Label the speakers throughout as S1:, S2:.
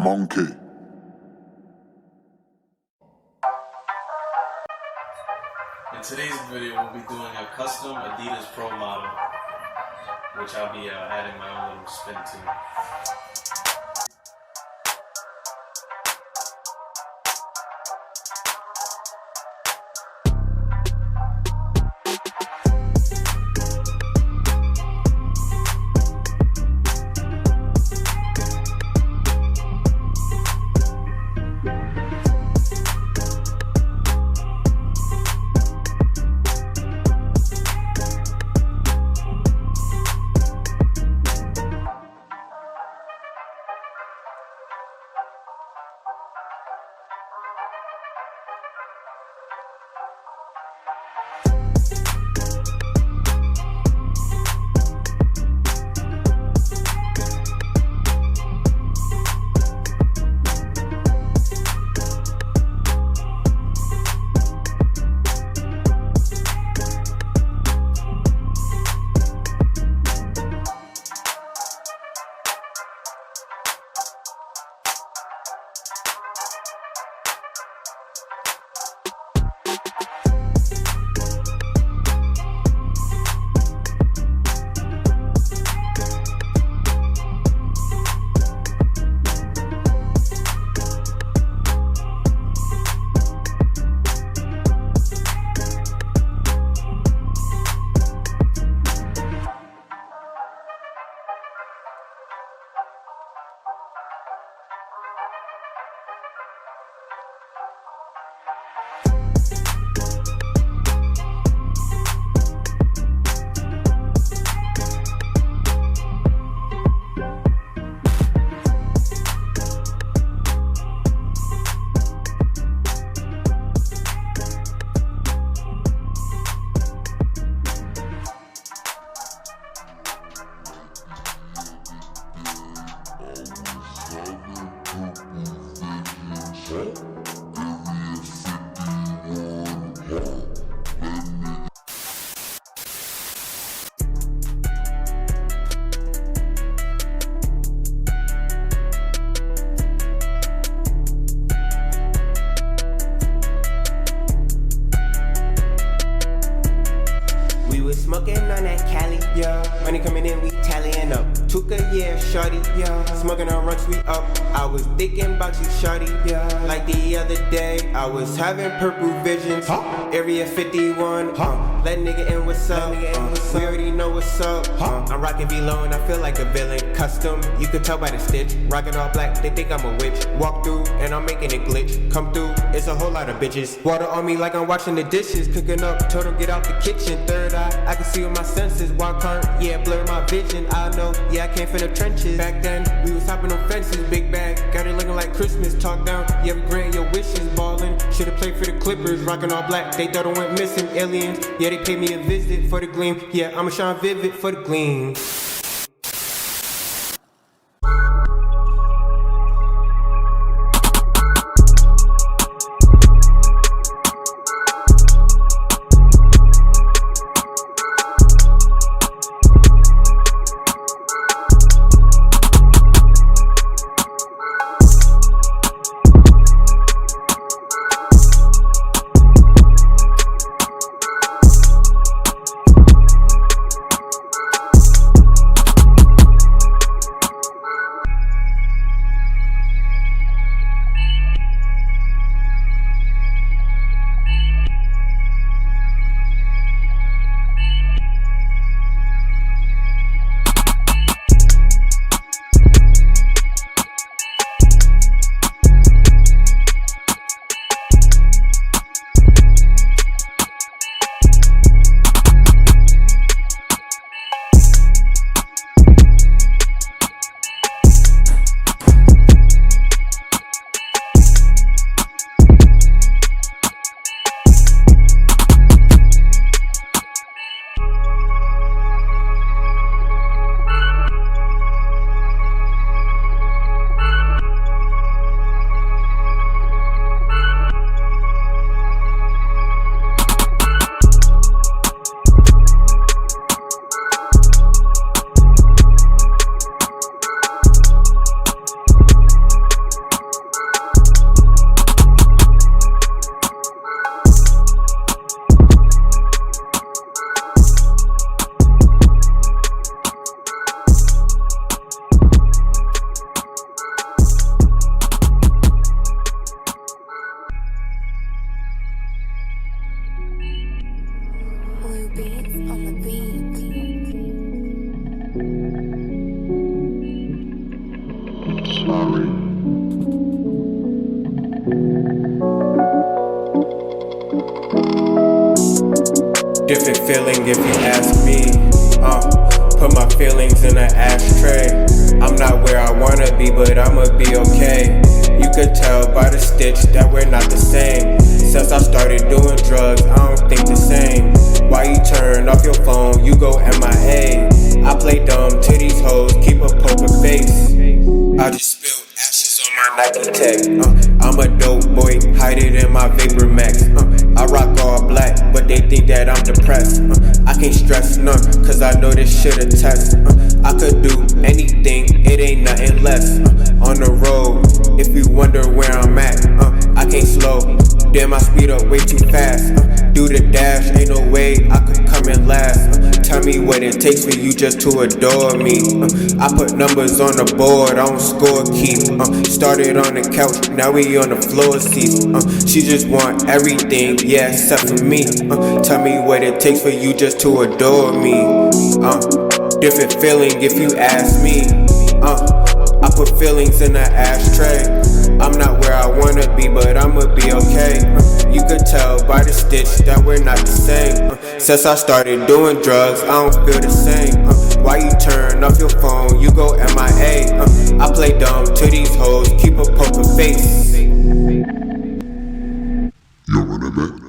S1: Monkey.
S2: In today's video, we'll be doing a custom Adidas Pro model, which I'll be adding my own little spin to.
S3: Smoking on that Cali, yeah. Money coming in, we tallying up. Took a year, shorty, yeah. Smoking on runs, we up. I was thinking about you, shorty, yeah. Like the other day, I was having purple visions. Area 51, let nigga in, what's up? We already know what's up. I'm rocking V-Lo and I feel like a villain. Custom, you could tell by the stitch. Rocking all black, they think I'm a witch. Walk through and I'm making it glitch. Come through, it's a whole lot of bitches. Water on me like I'm washing the dishes. Cooking up, told them get out the kitchen. Third eye, I can see with my senses. Wild card, yeah, blur my vision. I know, yeah, I came from the trenches. Back then, we was hopping on fences. Big bag, got it looking like Christmas. Talk down, yeah, we grant your wishes. Ballin', should've played for the Clippers. Rocking all black, they thought I went missing. Aliens, yeah, they paid me a visit for the gleam. Yeah, I'ma shine vivid for the gleam. Different feeling if you ask me. Put my feelings in an ashtray. I'm not where I wanna be, but I'ma be okay. You could tell by the stitch that we're not the same. Since I started doing drugs, I don't think the same. Why you turn off your phone, you go MIA. I play dumb to these hoes, keep a poker face. I just spilled ashes on my Nike tech. I'm a dope boy, hide it in my Vapor Max. I rock all black, but they think that I'm depressed. I can't stress none, cause I know this shit a test. I could do anything, it ain't nothing less. On the road, if you wonder where I'm at, I can't slow. Damn, I speed up way too fast. Do the dash, ain't no way I could come in last. Tell me what it takes for you just to adore me. I put numbers on the board, I don't score keep. Started on the couch, now we on the floor seats. She just want everything, yeah, except for me. Tell me what it takes for you just to adore me. Different feeling if you ask me. I put feelings in an ashtray. I'm not where I wanna be, but I'ma be okay. You could tell by the stitch that we're not the same. Since I started doing drugs, I don't feel the same. Why you turn off your phone, you go MIA. I play dumb to these hoes, keep a poker face.
S1: Yo, run it back.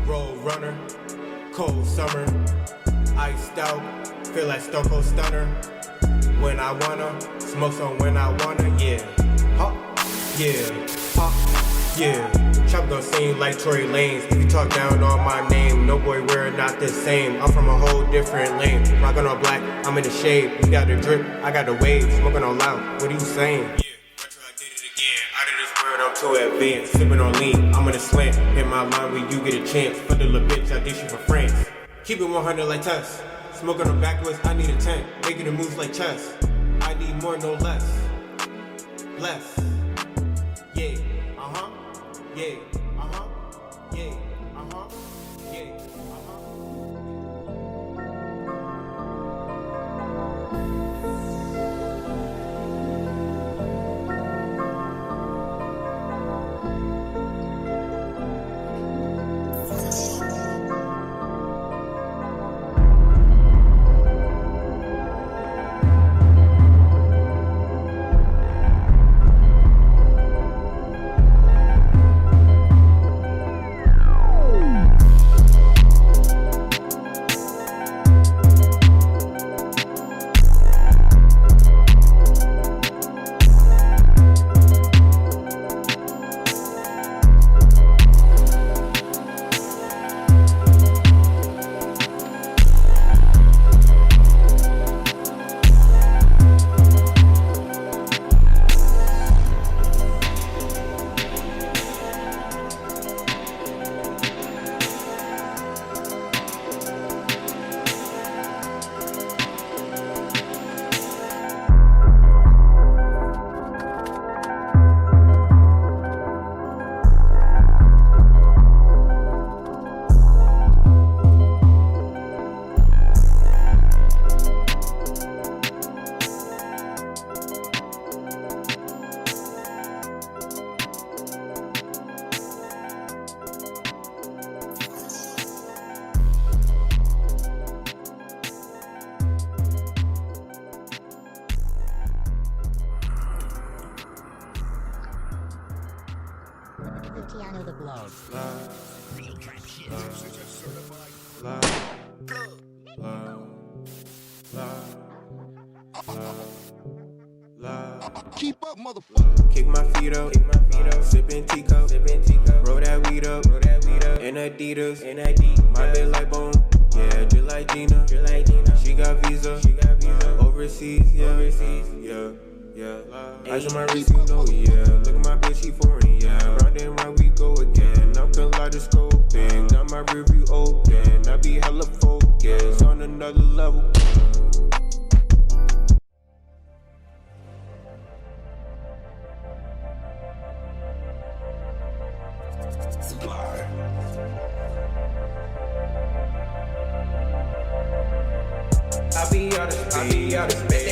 S3: Road runner, cold summer, iced out, feel like Stone Cold Stunner. When I wanna, smoke some when I wanna, yeah. Chop gon' sing like Tory Lanez. If you talk down on my name, no boy, we're not the same. I'm from a whole different lane. Rockin' all black, I'm in the shade. You got the drip, I got the wave. Smoking on loud, what are you saying? Out of this world, I'm too advanced. Sippin' on lean, I'm in a slant. Hit my line when you get a chance. For the little bitch, I think she from France. Keep it 100 like Tess. Smoking on backwards, I need a 10. Making the moves like chess. I need more, no less. Less. Yeah, yeah, yeah, yeah,
S1: Piano the blog.
S4: Keep up, motherfucker.
S3: Kick my feet up, sippin' teacup, roll that weed up, in Adidas, my bitch like bone, yeah, just like Gina, she got visa, overseas, yeah. Eyes on my wrist, you know, yeah. Look at my bitch, she foreign, yeah. Round and round we go again. I'm kaleidoscoping, got my review open. I be hella focused on another level. I be out of space.